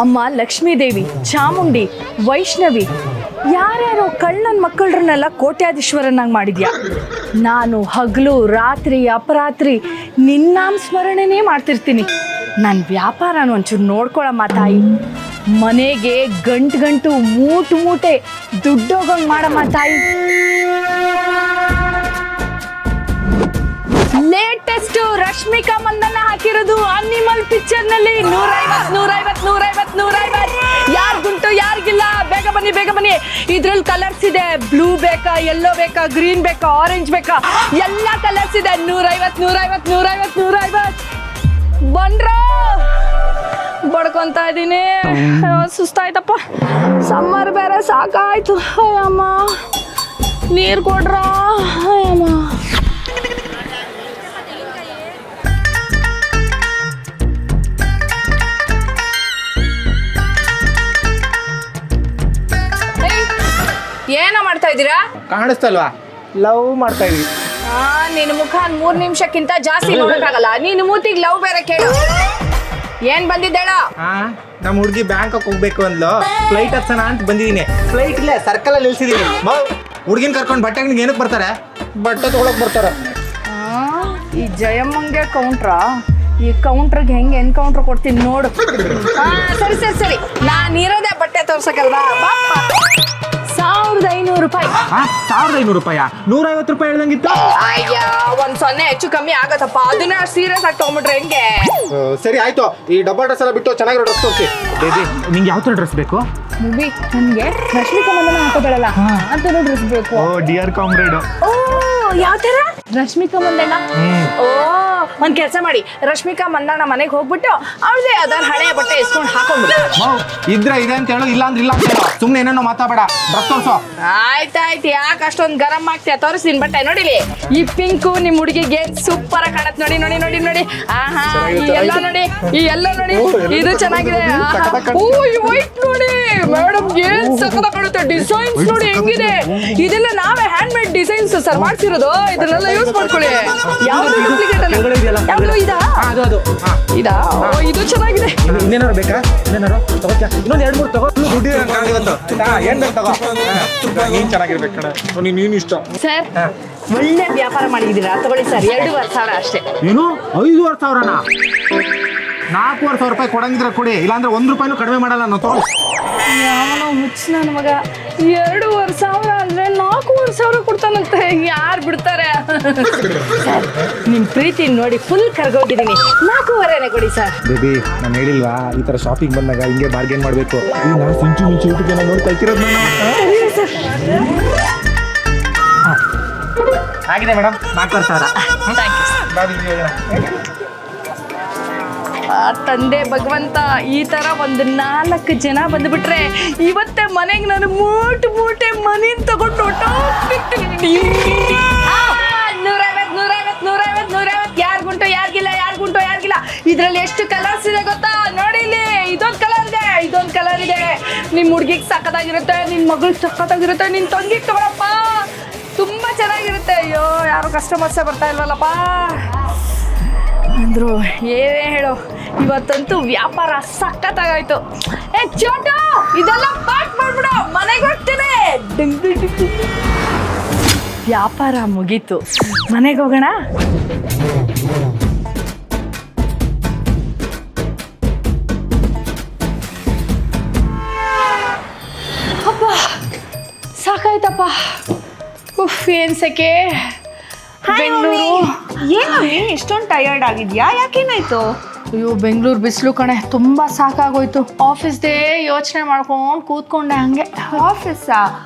ಅಮ್ಮ ಲಕ್ಷ್ಮೀದೇವಿ, ಚಾಮುಂಡಿ, ವೈಷ್ಣವಿ ಯಾರ್ಯಾರೋ ಕಳ್ಳನ ಮಕ್ಕಳನ್ನೆಲ್ಲ ಕೋಟ್ಯಾಧೀಶ್ವರನ್ನಾಗಿ ಮಾಡಿದ್ಯಾ. ನಾನು ಹಗಲು ರಾತ್ರಿ ಅಪರಾತ್ರಿ ನಿನ್ನಾಮ ಸ್ಮರಣೆನೇ ಮಾಡ್ತಿರ್ತೀನಿ. ನನ್ನ ವ್ಯಾಪಾರನ ಒಂಚೂರು ನೋಡ್ಕೊಳಮ್ಮ ತಾಯಿ. ಮನೆಗೆ ಗಂಟು ಮೂಟೆ ದುಡ್ಡೋಗಂಗೆ ಮಾಡಮ್ಮ ತಾಯಿ. ಲೇಟೆಸ್ಟ್ ರಶ್ಮಿಕಾ ಮಂದಣ್ಣ ಹಾಕಿರೋದು ಅನಿಮಲ್ ಪಿಕ್ಚರ್ ನಲ್ಲಿ 150 ಯಾರಿಗುಂಟು ಯಾರಿಗಿಲ್ಲ. ಬೇಗ ಬನ್ನಿ. ಇದ್ರಲ್ಲಿ ಕಲರ್ಸ್ ಇದೆ. ಬ್ಲೂ ಬೇಕಾ, ಯೆಲ್ಲೋ ಬೇಕಾ, ಗ್ರೀನ್ ಬೇಕಾ, ಆರೆಂಜ್ ಬೇಕಾ, ಎಲ್ಲ ಕಲರ್ಸ್ ಇದೆ. 150 ಬಂದ್ರ ಬಡ್ಕೊಂತ ಇದೀನಿ. ಸುಸ್ತಾಯ್ತಪ್ಪ. ಸಮ್ಮರ್ ಬೇರೆ ಸಾಕಾಯ್ತು. ಅಯ್ಯಮ್ಮ ನೀರ್ ಕೊಡ್ರ. ಅಯ್ಯಮ್ಮ ಏನ ಮಾಡ್ತಾ ಇದ್ದೀರಾ? ಕಾಣಿಸ್ತಲ್ವಾ, ಲವ್ ಮಾಡ್ತಾ ಇದೀವಿ. ನಿನ್ನ ಮುಖ 3 ನಿಮಿಷಕ್ಕಿಂತ ಜಾಸ್ತಿ ನೋಡಕ್ಕಾಗಲ್ಲ. ನೀನು ಮೂತಿಗೆ ಲವ್ ಬೇರೆ ಕೇಳು. ಏನ್ ಬಂದಿದ್ದೇಳ? ನಮ್ಮ ಹುಡುಗಿ ಬ್ಯಾಂಕಾಕ್ ಹೋಗ್ಬೇಕು ಅಂದ್ಲು. ಫ್ಲೈಟ್ ಹತ್ಸೋಣ ಅಂತ ಬಂದಿದ್ದೀನಿ. ಫ್ಲೈಟ್ ಇಲ್ಲೇ ಸರ್ಕಲ್ ಅಲ್ಲಿ ನಿಲ್ಸಿದೀನಿ. ಹುಡುಗಿನ ಕರ್ಕೊಂಡು ಬಟ್ಟೆ ಅಂಗಡಿಗೆ ಏನಕ್ಕೆ ಬರ್ತಾರೆ? ಬಟ್ಟೆ ತಗೊಳಕ್ ಬರ್ತಾರೆ. ಈ ಜಯಮ್ಮಂಗೆ ಕೌಂಟ್ರಾ? ಈ ಕೌಂಟ್ರಿಗೆ ಹೆಂಗೆ ಎನ್ಕೌಂಟ್ರ್ ಕೊಡ್ತೀನಿ ನೋಡು. ಸರಿ ನಾನು ಇರೋದೇ ಬಟ್ಟೆ ತೋರ್ಸಕ್ಕಲ್ವಾ. 1500 ರೂಪಾಯಿ. 1500 ರೂಪಾಯಿ? 150 ರೂಪಾಯಿ ಹೇಳ್ದಂಗಿತ್ತು. ಅಯ್ಯ, 1 ಹೆಚ್ಚು ಕಮ್ಮಿ ಆಗತ್ತಪ್ಪ. ಅದನ್ನ ಸೀರಿಯಸ್ ಆಗಿ ತಗೊಂಡ್ಬಿಟ್ರೆ ಹೆಂಗೆ? ಸರಿ ಆಯ್ತು. ಈ ಡಬ್ಬಲ್ ಡ್ರೆಸ್ ಎಲ್ಲ ಬಿಟ್ಟು ಚೆನ್ನಾಗಿರೋ ಡ್ರೆಸ್ ತೋರಿಸಿ. ಬೇಬಿ, ನಿಂಗೆ ಯಾವ ಥರ ಡ್ರೆಸ್ ಬೇಕು? ಮೂವಿ ನನಗೆ ರಶ್ಮಿಕಾ ಮಂದಣ್ಣ ಹಾಕೋದಲ್ಲ ಅಂತ ಡ್ರೆಸ್ ಬೇಕು. ಓ ಡಿಯರ್ ಕಾಮ್ರೇಡ್. ಓ ಯಾವ ಥರ? ರಶ್ಮಿಕಾ ಮಂದಣ್ಣ. ಓ ಒಂದ್ ಕೆಲಸ ಮಾಡಿ, ರಶ್ಮಿಕಾ ಮಂದಣ್ಣ ಮನೆಗೆ ಹೋಗ್ಬಿಟ್ಟು ಅವಳದೇ ಯಾವ್ದಾರು ಹಳೆಯ ಬಟ್ಟೆ ಇಸ್ಕೊಂಡು ಹಾಕೊಂಡ್ಬಿಡು. ಇದ್ರೆ ಇದೆ ಅಂತ ಹೇಳು, ಇಲ್ಲ ಅಂದ್ರೆ ಇಲ್ಲ ಅಂತ ಹೇಳು. ಸುಮ್ಮನೆ ಏನೇನೋ ಮಾತಾಡಬೇಡ. ಡ್ರೆಸ್ ತೋರ್ಸೋ. ಆಯ್ತಾಯ್ತು. ಯಾಕೆ ಅಷ್ಟೊಂದು ಗರಂ ಆಗ್ತೀಯ? ತೋರಿಸ್ತೀನಿ ಬಟ್ಟೆ. ನೋಡಿಲಿ, ಈ ಪಿಂಕು ನಿಮ್ ಹುಡುಗಿಗೆ ಸೂಪರ್ ಆಗಿ ಕಾಣತ್. ನೋಡಿ. ಆಹಾ, ಈ ಎಲ್ಲ ನೋಡಿ, ಇದು ಚೆನ್ನಾಗಿದೆ. ಓ ಈ ವೈಟ್ ನೋಡಿ ಮೇಡಮ್, ಏನ್ ಸಖತ್ ಕಾಣುತ್ತೆ. ಡಿಸೈನ್ಸ್ ನೋಡಿ ಹೆಂಗಿದೆ. ಇದೆಲ್ಲ ನಾವೇ ಹ್ಯಾಂಡ್ ಮೇಡ್ ಡಿಸೈನ್ಸ್ ಸರ್ ಮಾಡ್ಸಿರೋದು. ಇದನ್ನೆಲ್ಲ ಯೂಸ್ ಮಾಡ್ಕೊಳ್ಳಿ. ಯಾವ್ದು ಡೂಪ್ಲಿಕೇಟ್ ಅಲ್ಲ. ಯಾವ್ದು ಇದಾ? ಇದಾ? ಇದು ಚೆನ್ನಾಗಿದೆ. ಇನ್ನೇನಾರು ಬೇಕಾ? ಇನ್ನೇನಾರು ತಗೋತ್ಯಾ? ಇನ್ನೊಂದು 2-3 ತಗೋ. ದುಡ್ಡು ಏನ್ ಬೇಕು ತಗೋ. ನೀನ್ ಚೆನ್ನಾಗಿರ್ಬೇಕು ಕಣ. ನೀನು ಇಷ್ಟ ಸರ್. ಒಳ್ಳೆ ವ್ಯಾಪಾರ ಮಾಡಿದ್ದೀರಾ. ತಗೊಳ್ಳಿ ಸರ್, 2,500 ಅಷ್ಟೇ. ಏನು 5,500ನಾ? 4,500 ರೂಪಾಯಿ ಕೊಡಂಗಿದ್ರೆ ಕೊಡಿ, ಇಲ್ಲಾಂದ್ರೆ 1 ರೂಪಾಯಿನೂ ಕಡಿಮೆ ಮಾಡಲ್ಲ ನಾನು. ತಗೊಳ್ಳಿ. ಯಾವನೋ ಹುಚ್ಚ ನನ್ನ ಮಗ. 2,500 ಅಂದ್ರೆ 4,500 ಕೊಡ್ತಾನಂತೆ. ಯಾರು ಬಿಡ್ತಾರೆ? ನಿಮ್ ಪ್ರೀತಿ ನೋಡಿ ಫುಲ್ ಕರ್ಗೋಗಿದ್ದೀನಿ. 4,500ನೇ ಕೊಡಿ ಸರ್. ಬೇಬಿ, ನಾನು ಹೇಳಿಲ್ವಾ ಈ ತರ ಶಾಪಿಂಗ್ ಬಂದಾಗ ಹಿಂಗೆ ಬಾರ್ಗೇನ್ ಮಾಡ್ಬೇಕು. ನಾನು ಮುಂಚೆ ಯೂಟ್ಯೂಬ್ ನೋಡಿ ಕಲ್ತಿರೋದು ನಾನು. ಆಗಿದೆ ಮೇಡಮ್, 4,000. ತಂದೆ ಭಗವಂತ, ಈ ತರ ಒಂದು 4 ಜನ ಬಂದ್ಬಿಟ್ರೆ ಇವತ್ತೇ ಮನೆಗೆ ನಾನು ಮೂಟೆ ಮನೇನ್ ತಗೊಂಡು 150 ಯಾರಿಗುಂಟು ಯಾರಿಗಿಲ್ಲ. ಇದ್ರಲ್ಲಿ ಎಷ್ಟು ಕಲರ್ಸ್ ಇದೆ ಗೊತ್ತಾ? ನೋಡಿ ಇಲ್ಲಿ, ಇದೊಂದು ಕಲರ್ ಇದೆ. ನಿಮ್ ಹುಡ್ಗಿಗೆ ಸಖತ್ತಾಗಿರುತ್ತೆ, ನಿನ್ ಮಗಳು ಸಖತ್ತಾಗಿರುತ್ತೆ, ನಿನ್ ತಂಗಿಗೆ ತಗೊಳಪ್ಪ, ತುಂಬಾ ಚೆನ್ನಾಗಿರುತ್ತೆ. ಅಯ್ಯೋ, ಯಾರು ಕಸ್ಟಮರ್ಸೇ ಬರ್ತಾ ಇಲ್ವಲ್ಲಪ್ಪ ಅಂದ್ರು. ಏನೇ ಹೇಳೋ, ಇವತ್ತಂತೂ ವ್ಯಾಪಾರ ಸಖತ್ತಾಗಾಯ್ತು. ಚೋಟು, ಇದೆಲ್ಲ ಪ್ಯಾಕ್ ಮಾಡ್ಬಿಡು, ಮನೆಗೆ ಹೋಗ್ತೀನಿ. ವ್ಯಾಪಾರ ಮುಗೀತು, ಮನೆಗೆ ಹೋಗೋಣ. ಅಪ್ಪ ಸಾಕಾಯ್ತಪ್ಪ. ಏನ್ ಸೆಕೆ. ಬೆಂಗಳೂರು. ಏನು ಇಷ್ಟೊಂದು ಟಯರ್ಡ್ ಆಗಿದ್ಯಾ? ಯಾಕೇನಾಯ್ತು? ಅಯ್ಯೋ, ಬೆಂಗಳೂರು ಬಿಸಿಲು ಕಣೆ, ತುಂಬಾ ಸಾಕಾಗೋಯ್ತು. ಆಫೀಸ್ದೇ ಯೋಚನೆ ಮಾಡ್ಕೊಂಡು ಕೂತ್ಕೊಂಡೆ ಹಂಗೆ. ಆಫೀಸಾ?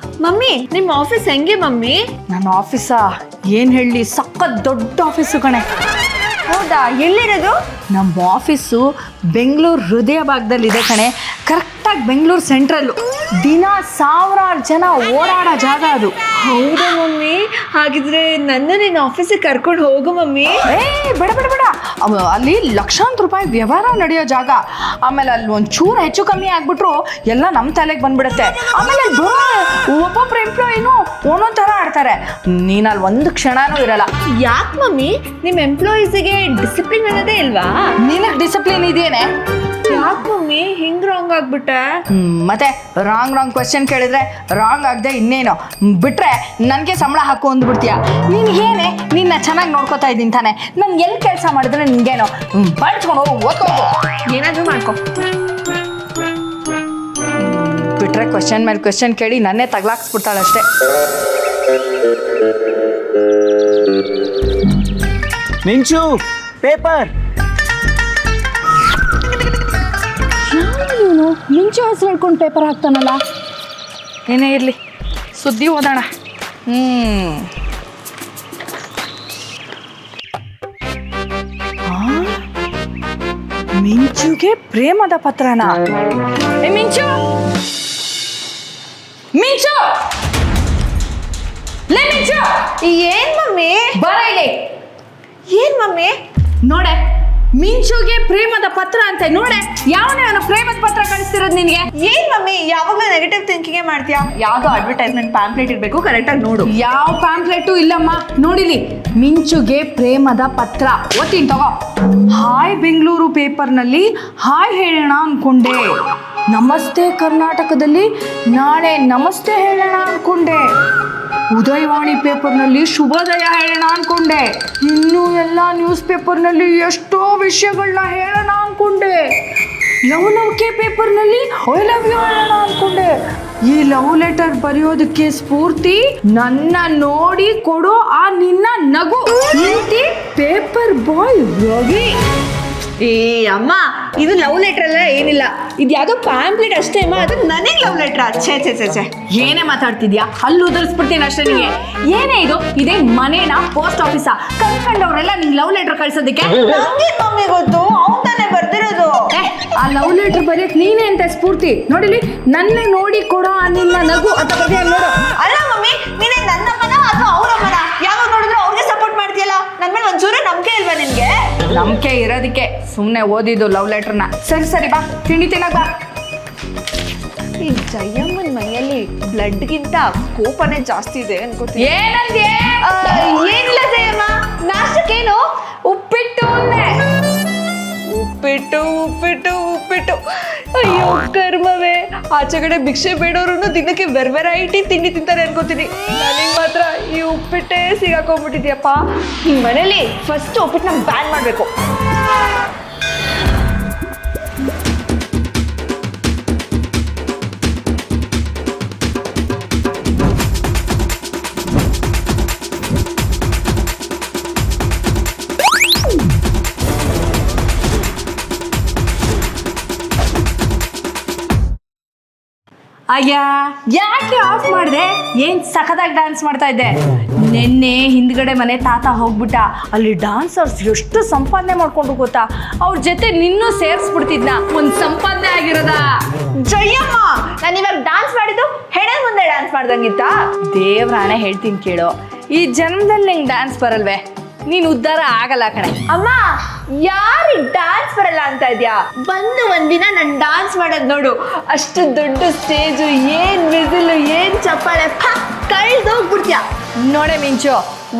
ಮಮ್ಮಿ, ನಿಮ್ಮ ಆಫೀಸ್ ಹೆಂಗೆ ಮಮ್ಮಿ? ನನ್ನ ಆಫೀಸಾ ಏನ್ ಹೇಳಿ, ಸಖತ್ ದೊಡ್ಡ ಆಫೀಸು ಕಣೆ. ಹೌದಾ? ಎಲ್ಲಿರೋದು? ನಮ್ಮ ಆಫೀಸು ಬೆಂಗಳೂರು ಹೃದಯ ಭಾಗದಲ್ಲಿದೆ ಕಣೆ. ಕರೆಕ್ಟಾಗಿ ಬೆಂಗಳೂರು ಸೆಂಟ್ರಲ್ಲು. ದಿನ 1000 ಜನ ಓಡಾಡೋ ಜಾಗ ಅದು. ಹೌದಾ ಮಮ್ಮಿ? ಹಾಗಿದ್ರೆ ನನ್ನ ನಿನ್ನ ಆಫೀಸಿಗೆ ಕರ್ಕೊಂಡು ಹೋಗು ಮಮ್ಮಿ. ಬೇಡ ಅಲ್ಲಿ ಲಕ್ಷಾಂತರ ರೂಪಾಯಿ ವ್ಯವಹಾರ ನಡೆಯೋ ಜಾಗ. ಆಮೇಲೆ ಅಲ್ಲಿ ಒಂಚೂರು ಹೆಚ್ಚು ಕಮ್ಮಿ ಆಗ್ಬಿಟ್ರು ಎಲ್ಲ ನಮ್ಮ ತಲೆಗೆ ಬಂದ್ಬಿಡುತ್ತೆ. ಆಮೇಲೆ ಅಲ್ಲಿ ಒಬ್ಬೊಬ್ರು ಎಂಪ್ಲಾಯಿನೂ ಒಂದೊಂದು ಥರ ಆಡ್ತಾರೆ. ನೀನಲ್ಲಿ ಒಂದು ಕ್ಷಣನೂ ಇರಲ್ಲ. ಯಾಕೆ ಮಮ್ಮಿ? ನಿಮ್ಮ ಎಂಪ್ಲಾಯೀಸಿಗೆ ಡಿಸಿಪ್ಲಿನ್ ಅನ್ನೋದೇ ಇಲ್ವಾ? ನಿನಗೆ ಡಿಸಿಪ್ಲಿನ್ ಇದೆಯೇನೆ? ಯಾಕೆ ಮಮ್ಮಿ ಹಿಂಗ್ ರಾಂಗ್ ಆಗ್ಬಿಟ್ಟೆ? ಮತ್ತೆ ರಾಂಗ್ ಕ್ವಶನ್ ಕೇಳಿದ್ರೆ ರಾಂಗ್ ಆಗದೆ ಇನ್ನೇನು ಬಿಟ್ರೆ ನನಗೆ ಸಂಬಳ ಹಾಕು ಅಂದ್ಬಿಡ್ತೀಯ. ನಿನ್ಗೇನೆ ನಿನ್ನ ಚೆನ್ನಾಗಿ ನೋಡ್ಕೋತಾ ಇದ್ದೀನಿ ತಾನೆ, ನಾನು ಎಲ್ಲಿ ಕೆಲಸ ಮಾಡಿದ್ರೆ ನಿನ್ಗೇನು ಬಳಸ್ಕೊಂಡು ಹೋಗು, ಓದ್ಕೋಗು, ಏನಾದ್ರೂ ಮಾಡ್ಕೊ. ಬಿಟ್ರೆ ಕ್ವಶನ್ ಮೇಲೆ ಕ್ವಶನ್ ಕೇಳಿ ನನ್ನೇ ತಗ್ಲಾಕ್ಸ್ಬಿಡ್ತಾಳಷ್ಟೇ. ಮಿಂಚು ಪೇಪರ್. ಇವನು ಮಿಂಚು ಹೆಸರು ಹೇಳ್ಕೊಂಡು ಪೇಪರ್ ಹಾಕ್ತಾನಲ್ಲ. ಏನೇ ಇರಲಿ ಸುದ್ದಿ ಓದೋಣ. ಮಿಂಚುಗೆ ಪ್ರೇಮದ ಪತ್ರನ. ಏ ಮಿಂಚು, ಮಿಂಚು, ಲೇ ಮಿಂಚು, ಏನ್ ಮಮ್ಮಿ? ಬರ ಇಲ್ಲಿ. ಏನ್ ಮಮ್ಮಿ? ನೋಡೆ, ಮಿಂಚುಗೆ ಪ್ರೇಮದ ಪತ್ರ ಅಂತ ನೋಡೆ. ಅವನು ಪ್ರೇಮದ ಪತ್ರ ಕಳಿಸ್ತಿರೋದು ನಿನ್ಗೆ? ಏನ್ ಮಮ್ಮಿ ಯಾವಾಗಲೂ ನೆಗೆಟಿವ್ ಥಿಂಕಿಂಗ್ ಮಾಡ್ತೀಯಾ? ಯಾವ್ದೋ ಅಡ್ವರ್ಟೈಸ್ಮೆಂಟ್ ಪ್ಯಾಂಪ್ಲೆಟ್ ಇರ್ಬೇಕು, ಕರೆಕ್ಟಾಗಿ ನೋಡು. ಯಾವ ಪ್ಯಾಂಪ್ಲೆಟು ಇಲ್ಲಮ್ಮ, ನೋಡಿಲಿ. ಮಿಂಚುಗೆ ಪ್ರೇಮದ ಪತ್ರ ಓದ್ತೀನಿ ತಗೋ. ಹಾಯ್ ಬೆಂಗಳೂರು ಪೇಪರ್ನಲ್ಲಿ ಹಾಯ್ ಹೇಳೋಣ ಅನ್ಕೊಂಡೆ. ನಮಸ್ತೆ ಕರ್ನಾಟಕದಲ್ಲಿ ನಾಳೆ ನಮಸ್ತೆ ಹೇಳೋಣ ಅನ್ಕೊಂಡೆ. ಉದಯವಾಣಿ ಪೇಪರ್ನಲ್ಲಿ ಶುಭೋದಯ ಹೇಳೋಣ ಅನ್ಕೊಂಡೆ. ಇನ್ನೂ ಎಲ್ಲ ನ್ಯೂಸ್ ಪೇಪರ್ನಲ್ಲಿ ಎಷ್ಟೋ ವಿಷಯಗಳನ್ನ ಹೇಳೋಣ ಅನ್ಕೊಂಡೆ. ಲವಲವಿಕೆ ಪೇಪರ್ನಲ್ಲಿ ಐ ಲವ್ ಯು ಹೇಳೋಣ ಅನ್ಕೊಂಡೆ. ಈ ಲವ್ ಲೆಟರ್ ಬರೆಯೋದಕ್ಕೆ ಸ್ಫೂರ್ತಿ ನನ್ನ ನೋಡಿ ಕೊಡೋ ಆ ನಿನ್ನ ನಗು. ಇಂತಿ ಪೇಪರ್ ಬಾಯ್ ರವಿ. ಏ ಅಮ್ಮ, ಇದು ಲವ್ ಲೆಟರ್ ಅಲ್ಲ, ಏನಿಲ್ಲ. ಇದು ಯಾವ್ದೋ ಪ್ಯಾಂಪ್ಲೆಟ್ ಅಷ್ಟೇ ಅಮ್ಮ, ಅದು ನನಗೆ ಲವ್ ಲೆಟರ್. ಛೇ ಛೇ ಛೇ ಛೇ, ಏನೇ ಮಾತಾಡ್ತಿದ್ಯಾ? ಹಲ್ಲು ಉದರಿಸ್ಬಿಡ್ತೀನಿ ಅಷ್ಟೇ ನಿಮಗೆ. ಏನೇ ಇದು? ಇದೇ ಮನೇನ ಪೋಸ್ಟ್ ಆಫೀಸಾ? ಕಲ್ಕೊಂಡವ್ರೆಲ್ಲ ನಿಂಗೆ ಲವ್ ಲೆಟರ್ ಕಳ್ಸೋದಕ್ಕೆ? ನಂಗೆ ಮಮ್ಮಿ ಗೊತ್ತು, ಅವ್ನು ತಾನೇ ಬರ್ದಿರೋದು. ಆ ಲವ್ ಲೆಟರ್ ಬರೆಯಕ್ ನೀನೇ ಅಂತ ಸ್ಫೂರ್ತಿ. ನೋಡಿಲಿ, ನನ್ನ ನೋಡಿ ಕೊಡೋ ಆ ನಿನ್ನ ನಗು ಅಂತ ಬರ್ತೀಯ ನೋಡು. ಅಲ್ಲ ಮಮ್ಮಿ, ನೀನೇ ನನ್ನಮ್ಮನ ಅಥವಾ ಅವ್ರಮ್ಮನ? ಯಾವಾಗ ನೋಡಿದ್ರು ಅವ್ರಿಗೆ ಸಪೋರ್ಟ್ ಮಾಡ್ತೀಯಲ್ಲ, ನನ್ನ ಮೇಲೆ ಒಂಚೂರು ನಂಬಿಕೆ ಇಲ್ವಾ ನಿನ್ಗೆ? ನಂಬಿಕೆ ಇರೋದಕ್ಕೆ ಸುಮ್ಮನೆ ಓದಿದ್ದು ಲವ್ ಲೆಟರ್ನ. ಸರಿ ಸರಿ ಬಾ, ತಿಂಡಿ ತಿನ್ನಕ್ ಬಾ. ಈ ಜಯಮ್ಮನ ಮೈಯಲ್ಲಿ ಬ್ಲಡ್ಗಿಂತ ಕೋಪನೇ ಜಾಸ್ತಿ ಇದೆ ಅನ್ಕೋತೀನಿ. ಏನಂದ್ಯೆ? ಏನಿಲ್ಲ ಜಯಮ್ಮ, ನಾಷ್ಟಕ್ಕೇನು? ಉಪ್ಪಿಟ್ಟು ಅಂದೆ. ಉಪ್ಪಿಟ್ಟು ಉಪ್ಪಿಟ್ಟು ಉಪ್ಪಿಟ್ಟು. ಅಯ್ಯೋ ಕರ್ಮವೇ, ಆಚೆ ಕಡೆ ಭಿಕ್ಷೆ ಬೇಡೋರು ದಿನಕ್ಕೆ ವೆರೈಟಿ ತಿಂಡಿ ತಿಂತಾರೆ ಅನ್ಕೋತೀನಿ. ನನಗೆ ಮಾತ್ರ ಈ ಉಪ್ಪಿಟ್ಟೇ ಸಿಗಾಕೊಂಡ್ಬಿಟ್ಟಿದ್ಯಪ್ಪ. ಈ ಮನೇಲಿ ಫಸ್ಟ್ ಉಪ್ಪಿಟ್ಟನ್ನ ಬ್ಯಾನ್ ಮಾಡಬೇಕು. ಅಯ್ಯ, ಯಾಕೆ ಆಫ್ ಮಾಡಿದೆ? ಏನ್ ಸಖತ್ತಾಗಿ ಡ್ಯಾನ್ಸ್ ಮಾಡ್ತಾ ಇದ್ದೆ. ನಿನ್ನೆ ಹಿಂದ್ಗಡೆ ಮನೆ ತಾತ ಹೋಗ್ಬಿಟ್ಟ. ಅಲ್ಲಿ ಡಾನ್ಸರ್ಸ್ ಎಷ್ಟು ಸಂಪಾದನೆ ಮಾಡ್ಕೊಂಡು ಗೊತ್ತಾ? ಅವ್ರ ಜೊತೆ ನಿನ್ನೂ ಸೇರಿಸ್ಬಿಡ್ತಿದ್ನ. ಒಂದ್ ಸಂಪಾದನೆ ಆಗಿರೋದ. ಜಯಮ್ಮ, ನಾನು ಇವಾಗ ಡ್ಯಾನ್ಸ್ ಮಾಡಿದ್ದು ಹೆಣೆ ಮುಂದೆ ಡ್ಯಾನ್ಸ್ ಮಾಡ್ದಂಗಿತ್ತ? ದೇವ್ರಾಣೆ ಹೇಳ್ತೀನಿ ಕೇಳು, ಈ ಜನ್ಮದಲ್ಲಿ ನಿಂಗೆ ಡ್ಯಾನ್ಸ್ ಬರಲ್ವೇ? ನೀನು ಉದ್ಧಾರ ಆಗಲ್ಲ ಕಣೆ. ಅಮ್ಮ, ಯಾರಿಗೆ ಡ್ಯಾನ್ಸ್ ಬರಲ್ಲ ಅಂತ ಇದ್ಯಾ? ಬಂದು ಒಂದಿನ ನಾನು ಡ್ಯಾನ್ಸ್ ಮಾಡೋದು ನೋಡು. ಅಷ್ಟು ದೊಡ್ಡ ಸ್ಟೇಜು, ಏನ್ ವಿಸಿಲ್, ಏನ್ ಚಪ್ಪಾಳೆ, ಕಳ್ದೋಗ್ಬಿಡ್ತೀಯ. ನೋಡೆ ಮಿಂಚು,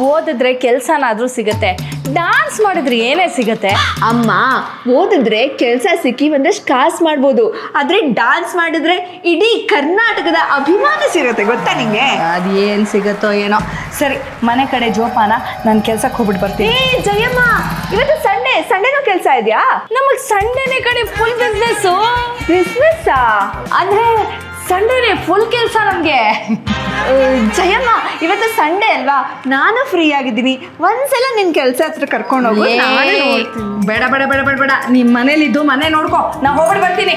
ಓದಿದ್ರೆ ಕೆಲ್ಸನಾದ್ರೂ ಸಿಗತ್ತೆ, ಡ್ಯಾನ್ಸ್ ಮಾಡಿದ್ರೆ ಏನೇ ಸಿಗತ್ತೆ? ಅಮ್ಮ, ಓದಿದ್ರೆ ಕೆಲಸ ಸಿಕ್ಕಿ ಒಂದಷ್ಟು ಕಾಸು ಮಾಡ್ಬೋದು, ಆದ್ರೆ ಡ್ಯಾನ್ಸ್ ಮಾಡಿದ್ರೆ ಇಡೀ ಕರ್ನಾಟಕದ ಅಭಿಮಾನ ಸಿಗುತ್ತೆ, ಗೊತ್ತಾ ನಿಂಗೆ? ಅದೇನ್ ಸಿಗತ್ತೋ ಏನೋ. ಸರಿ, ಮನೆ ಕಡೆ ಜೋಪಾನ, ನಾನು ಕೆಲ್ಸಕ್ಕೆ ಹೋಗ್ಬಿಟ್ಟು ಬರ್ತೀನಿ. ಏ ಜಯಮ್ಮ, ಇವತ್ತು ಸಂಡೇನೂ ಕೆಲಸ ಇದೆಯಾ? ನಮಗ್ ಸಂಡೇನೆ ಕಡೆ ಫುಲ್ ಬಿಸ್ನೆಸ್. ಬಿಸ್ನೆಸ್ ಅಂದ್ರೆ ಸಂಡೇನೆ ಫುಲ್ ಕೆಲಸ ನಮ್ಗೆ. ಜಯಮ್ಮ, ಇವತ್ತು ಸಂಡೇ ಅಲ್ವಾ, ನಾನು ಫ್ರೀ ಆಗಿದ್ದೀನಿ. ಒಂದ್ಸಲ ನಿನ್ ಕೆಲಸ ಹತ್ರ ಕರ್ಕೊಂಡು ಹೋಗು. ಬೇಡ ಬೇಡ ಬೇಡ ಬೇಡ ಬೇಡ, ನಿಮ್ ಮನೇಲಿದ್ದು ಮನೆ ನೋಡ್ಕೊ, ನಾ ಹೋಗ್ಬಿಟ್ಟು ಬರ್ತೀನಿ.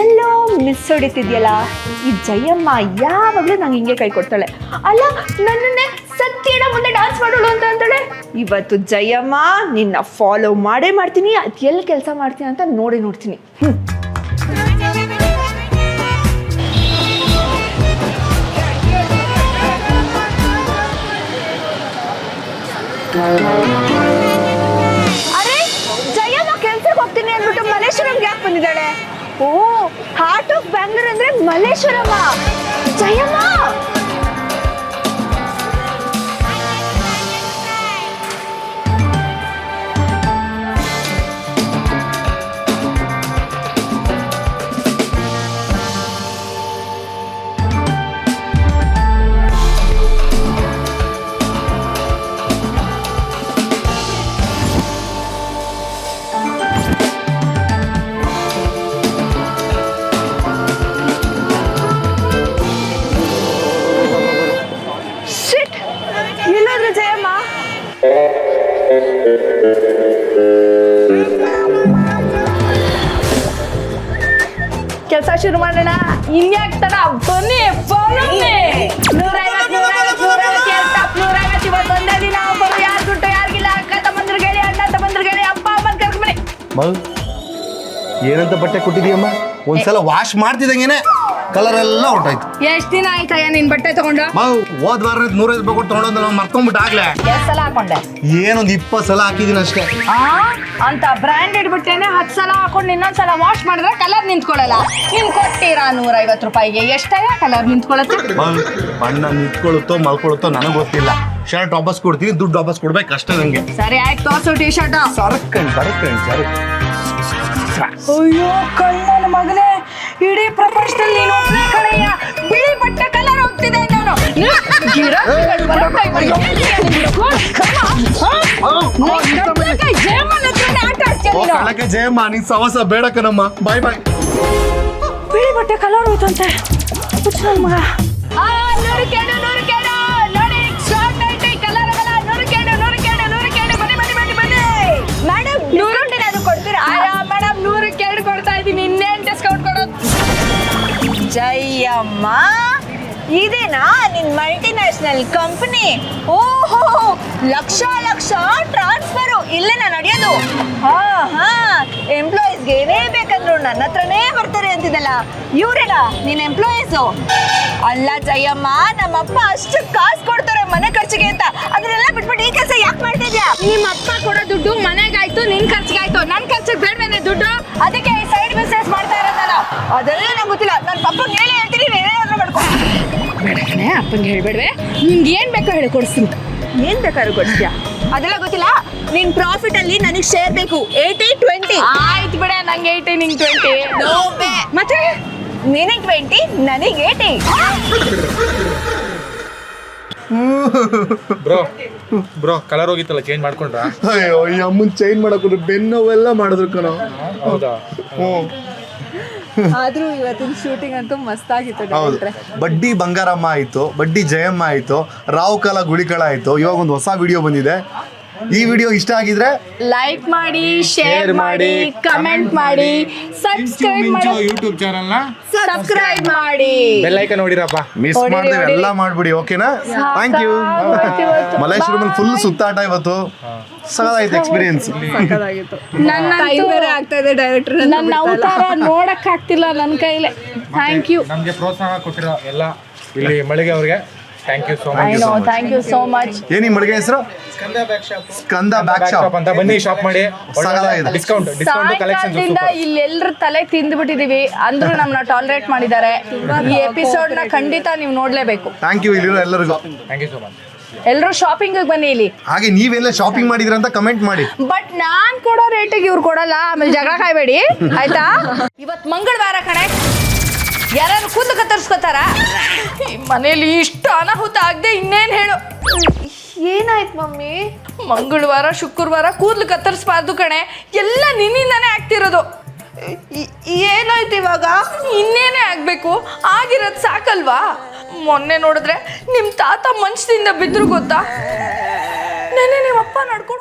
ಎಲ್ಲೋ ಮಿಸ್ ಹೊಡಿತಿದ್ಯಲ್ಲ ಈ ಜಯಮ್ಮ. ಯಾವಾಗಲೂ ನಂಗೆ ಹಿಂಗೆ ಕೈ ಕೊಡ್ತಾಳೆ. ಅಲ್ಲ, ನನ್ನನ್ನೇ ಸತ್ಯನ ಮುಂದೆ ಡ್ಯಾನ್ಸ್ ಮಾಡೋಳು ಅಂತ ಅಂತಾಳೆ. ಇವತ್ತು ಜಯಮ್ಮ ನಿನ್ನ ಫಾಲೋ ಮಾಡೇ ಮಾಡ್ತೀನಿ. ಅದು ಎಲ್ಲಿ ಕೆಲಸ ಮಾಡ್ತೀನಿ ಅಂತ ನೋಡ್ತೀನಿ. ಅರೆ, ಜಯಮ್ಮ ಕೆಲ್ಸಕ್ಕೆ ಹೋಗ್ತೀನಿ ಅಂದ್ಬಿಟ್ಟು ಮಲ್ಲೇಶ್ವರಂಗೆ ಯಾಕೆ ಬಂದಿದ್ದಾಳೆ? ಓ, ಹಾರ್ಟ್ ಆಫ್ ಬ್ಯಾಂಗ್ಳೂರ್ ಅಂದ್ರೆ ಮಲ್ಲೇಶ್ವರಮ್ಮ. ಜಯಮ್ಮ, ಕೆಲಸ ಶುರು ಮಾಡೋಣ. ಇನ್ಯಾಕ್ ತರ ಬನ್ನಿ ಬನ್ನಿ. 150 ಇವತ್ತು ಒಂದೇ ದಿನ. ಒಬ್ಬರು ಯಾರು ದುಡ್ಡು ಯಾರಿಗಿಲ್ಲ. ಅಕ್ಕ ತಮ್ಮಂದ್ರಿಗೆ ಹೇಳಿ, ಅಣ್ಣ ತಮ್ಮಂದ್ರಿಗೆ ಹೇಳಿ, ಅಪ್ಪ ಅಮ್ಮನ ಕರ್ಕೊಂಬನ್ನಿ. ಏನಂತ ಬಟ್ಟೆ ಕೊಟ್ಟಿದೀಯಮ್ಮ? ಒಂದ್ಸಲ ವಾಶ್ ಮಾಡ್ತಿದಂಗೆನೆ ಕಲರ್ ಎಲ್ಲ ಹೊರಟಾಯ್ತು. ಎಷ್ಟ್ ದಿನ ಆಯ್ತಯ್ಯ ನಿನ್ ಬಟ್ಟೆ ತಗೊಂಡು? ಹೋದ್ ವಾರ 150 ರೂಪಾಯಿ ಕೊಟ್ಟು ತಗೊಂಡು ಮರ್ತೊಂಬಿಟ್ಟು ಆಗ್ಲೇ. ಎಷ್ಟ್ ಸಲ ಹಾಕೊಂಡೆ? ಏನೊಂದು 20 ಸಲ ಹಾಕಿದೀನಿ ಅಷ್ಟೇ. ಅಂತ ಬ್ರಾಂಡೆಡ್ ಬಟ್ಟೆನೆ 10 ಸಲ ಹಾಕೊಂಡು ಇನ್ನೊಂದ್ಸಲ ವಾಶ್ ಮಾಡಿದ್ರೆ ಕಲರ್ ನಿಂತ್ಕೊಳ್ಳಲ್ಲ. ನೀನ್ ಕೊಟ್ಟಿರಾ 150 ರೂಪಾಯಿಗೆ ಎಷ್ಟಯ್ಯ ಕಲರ್ ನಿಂತ್ಕೊಳ್ಳುತ್ತೆ? ಬಣ್ಣ ನಿಂತ್ಕೊಳ್ಳುತ್ತೋ ಮಲ್ಕೊಳ್ಳುತ್ತೋ ನನಗೆ ಗೊತ್ತಿಲ್ಲ. ಶರ್ಟ್ ವಾಪಸ್ ಕೊಡ್ತೀನಿ, ದುಡ್ಡು ವಾಪಸ್ ಕೊಡ್ಬೇಕು ಅಷ್ಟೇ ನಂಗೆ. ಸರಿ ಆಯ್ತು, ತೋರ್ಸು ಟೀ ಶರ್ಟ್. ಸರಕ್ ಅಯ್ಯೋ ಕಳ್ಳನ ಮಗನೇ, ಇಡೀ ಪ್ರಪಂಚದಲ್ಲಿ ನೀನು ಒಬ್ಬನೇ ಕಡೆಯ. ಬಿಳಿ ಬಟ್ಟೆ ಕಲರ್ ಹೋಗ್ತಿದೆ ನಾನು. ಜಯಮ್ಮ ನೀನ್ ಸವಸ ಬೇಡ ಕಣಮ್ಮ. ಬಾಯ್ ಬಾಯ್. ಬಿಳಿ ಬಟ್ಟೆ ಕಲರ್ ಹೋಯ್ತಂತೆ ಮಗ. ನೋಡಿ ಶಾರ್ಟ್ ಐತೆ ಕಲರ್ ಆಗಲ್ಲ. ಬನ್ನಿ ಮೇಡಮ್, ಕೊಡ್ತೀರಾ? ಮೇಡಮ್ 100 ಕೊಡ್ತಾ ಇದ್ದೀನಿ. ಇನ್ನೇನ್ ಡಿಸ್ಕೌಂಟ್ ಕೊಡೋದು? ಜಯಮ್ಮ, ಇದೇನಾ ನಿನ್ ಮಲ್ಟಿನ್ಯಾಷನಲ್ ಕಂಪನಿ? ಓಹೋ, ಲಕ್ಷ ಟ್ರಾನ್ಸ್ಫರು ಇಲ್ಲೇನಾ ನಡೆಯೋದು? ಹಾ ಎಂಪ್ಲಾಯೀಸ್ಗೆ ಏನೇ ಬೇಕಂದ್ರು ನನ್ನ ಹತ್ರನೇ ಬರ್ತಾರೆ ಅಂತಿದ್ದಲ್ಲ, ಇವ್ರೇನಾ ನಿನ್ ಎಂಪ್ಲಾಯೀಸು? ಅಲ್ಲ ಜಯಮ್ಮ, ನಮ್ಮಪ್ಪ ಅಷ್ಟು ಕಾಸು ಕೊಡ್ತಾರೆ ಮನೆ ಖರ್ಚಿಗೆ ಅಂತ, ಅದನ್ನೆಲ್ಲ ಬಿಟ್ಬಿಟ್ಟು ಈ ಕೆಲಸ ಯಾಕೆ ಮಾಡ್ತಿದ್ಯಾ? ನಿಮ್ಮ ಅಪ್ಪ ಕೊಡೋ ದುಡ್ಡು ಮನೆಗಾಯ್ತು, ನಿನ್ ಖರ್ಚಿಗಾಯ್ತು. ನನ್ ಖರ್ಚಿಗೆ ಬೇಡವೇನೆ ದುಡ್ಡು? ಅದಕ್ಕೆ ಸೈಡ್ ಬಿಸ್ನೆಸ್ ಮಾಡ್ತಾ ಇರೋದಲ್ಲ. ಅದೆಲ್ಲ ನಂಗೆ ಗೊತ್ತಿಲ್ಲ. ನನ್ನ ಪಪ್ಪಂಗೆ ಹೇಳಿ ಹೇಳ್ತೀನಿ, ನೀವೇನಾದ್ರೂ ಮಾಡ್ಕೊ. ಬೇಡಕಣೆ, ಅಪ್ಪಂಗೆ ಹೇಳ್ಬೇಡ್ವೆ. ನಿಂಗೆ ಏನ್ ಬೇಕೋ ಹೇಳಿ ಕೊಡಿಸ್ತೀನಿ. ಏನ್ ಬೇಕಾದ್ರೂ ಕೊಡ್ತೀಯಾ? ಅದೆಲ್ಲ ಗೊತ್ತಿಲ್ಲ. ನಿನ್ ಪ್ರಾಫಿಟ್ ಅಲ್ಲಿ ನನಗೆ ಶೇರ್ ಬೇಕು. 80-20. ಆಯ್ತು ಬಿಡ, ನಂಗೆ 80 ನಿಂಗೆ 20. ಮತ್ತೆ ನಿನಗೆ 20 ನನಗೆ 80. ಬ್ರೋ ಕಲರ್ ಹೋಗಿತ್ತಲ್ಲ, ಚೇಂಜ್ ಮಾಡ್ಕೊಂಡ್ರ? ಅಯ್ಯೋ ಈ ಅಮ್ಮನ್ ಚೈನ್ ಮಾಡಕ್ಕೆ ಬೆನ್ನವೆಲ್ಲ ಮಾಡಿದ್ರು ಕಣ. ಹೌದಾ? ಆದ್ರೂ ಇವತ್ತಿನ ಶೂಟಿಂಗ್ ಅಂತೂ ಮಸ್ತ್ ಆಗಿತ್ತು. ಹೌದು, ಬಡ್ಡಿ ಬಂಗಾರಮ್ಮ ಆಯ್ತು, ಬಡ್ಡಿ ಜಯಮ್ಮ ಆಯ್ತು, ರಾವ್ ಕಾಲ ಗುಳಿಕಳ ಆಯ್ತು. ಇವಾಗ ಒಂದು ಹೊಸ ವಿಡಿಯೋ ಬಂದಿದೆ. ಈ ವಿಡಿಯೋ ಇಷ್ಟ ಆಗಿದ್ರೆ ಲೈಕ್ ಮಾಡಿ, ಶೇರ್ ಮಾಡಿ, ಕಮೆಂಟ್ ಮಾಡಿ, ಸಬ್ಸ್ಕ್ರೈಬ್ ಮಾಡಿ. ಯೂಟ್ಯೂಬ್ ಚಾನಲ್ನ ಸಬ್ಸ್ಕ್ರೈಬ್ ಮಾಡಿ, ಬೆಲ್ ಐಕನ್ ನೋಡಿರಪ್ಪ. ಮಿಸ್ ಮಾಡ್ದೆ ಎಲ್ಲ ಮಾಡ್ಬಿಡಿ. ಓಕೆನಾ? Thank you. ಮಲ್ಲೇಶ್ವರಮಲ್ಲಿ ಫುಲ್ ಸುತ್ತಾಟ ಇವತ್ತು. ಸಗದಾಯ್ತು ಎಕ್ಸ್ಪೀರಿಯನ್ಸ್. ನನ್ನ ಅವತಾರ ನೋಡಕ್ ಆಗ್ತಿಲ್ಲ ನನ್ನ ಕೈಲೇ. Thank you. ನಮ್ಗೆ ಪ್ರೋತ್ಸಾಹ ಕೊಟ್ಟಿರೋ ಎಲ್ಲ ಇಲ್ಲಿ ಮಳಿಗೆ ಅವ್ರಿಗೆ thank you so much. Thank you so much. ಏನಿ ಮಳಿಗೆ ಹೆಸರು? ಸ್ಕಂದ ಬ್ಯಾಕ್ ಶಾಪ್ ಅಂತ. ಬನ್ನಿ ಶಾಪ್ ಮಾಡಿ. ಡಿಸ್ಕೌಂಟ್ ಕಲೆಕ್ಷನ್ ಇಲ್ಲೆಲ್ಲರ ತಲೆ ತಿಂದ್ಬಿಟ್ಟಿದೀವಿ ಅಂದ್ರೂ ನಮ್ನ ಟಾಲರೇಟ್ ಮಾಡಿದ್ದಾರೆ. ಈ ಎಪಿಸೋಡ್ ನ ಖಂಡಿತ ನೀವು ನೋಡ್ಲೇಬೇಕು. ಥ್ಯಾಂಕ್ ಯು ಇಲ್ಲಿರೋ ಎಲ್ಲರಿಗೂ. Thank you so much. ಎಲ್ಲರೂ ಶಾಪಿಂಗ್ ಬನ್ನಿ ಇಲ್ಲಿ. ಹಾಗೆ ನೀವೆಲ್ಲ ಶಾಪಿಂಗ್ ಮಾಡಿದ್ರ ಅಂತ ಕಮೆಂಟ್ ಮಾಡಿ. ಬಟ್ ನಾನ್ ಕೊಡೋ ರೇಟಿಗೆ ಇವ್ರು ಕೊಡಲ್ಲ, ಆಮೇಲೆ ಜಗಳ ಕಾಯ್ಬೇಡಿ ಆಯ್ತಾ? ಇವತ್ ಮಂಗಳವಾರ ಕಣೆ, ಯಾರು ಕೂದಲು ಕತ್ತರಿಸ್ಕೋತಾರ? ಮನೇಲಿ ಇಷ್ಟು ಅನಾಹುತ ಆಗದೆ ಇನ್ನೇನ್ ಹೇಳು? ಏನಾಯ್ತು ಮಮ್ಮಿ? ಮಂಗಳವಾರ ಶುಕ್ರವಾರ ಕೂದಲು ಕತ್ತರಿಸ್ಬಾರ್ದು ಕಣೆ, ಎಲ್ಲ ನಿನ್ನಿಂದಾನೇ ಆಗ್ತಿರೋದು. ಏನಾಯ್ತು ಇವಾಗ? ಇನ್ನೇನೇ ಆಗ್ಬೇಕು, ಆಗಿರೋದು ಸಾಕಲ್ವಾ? ಮೊನ್ನೆ ನೋಡಿದ್ರೆ ನಿಮ್ ತಾತ ಮಂಚದಿಂದ ಬಿದ್ರು ಗೊತ್ತಾ? ನೆನ್ನೆ ನಿಮ್ಮ ಅಪ್ಪ ನಡ್ಕೊಂಡು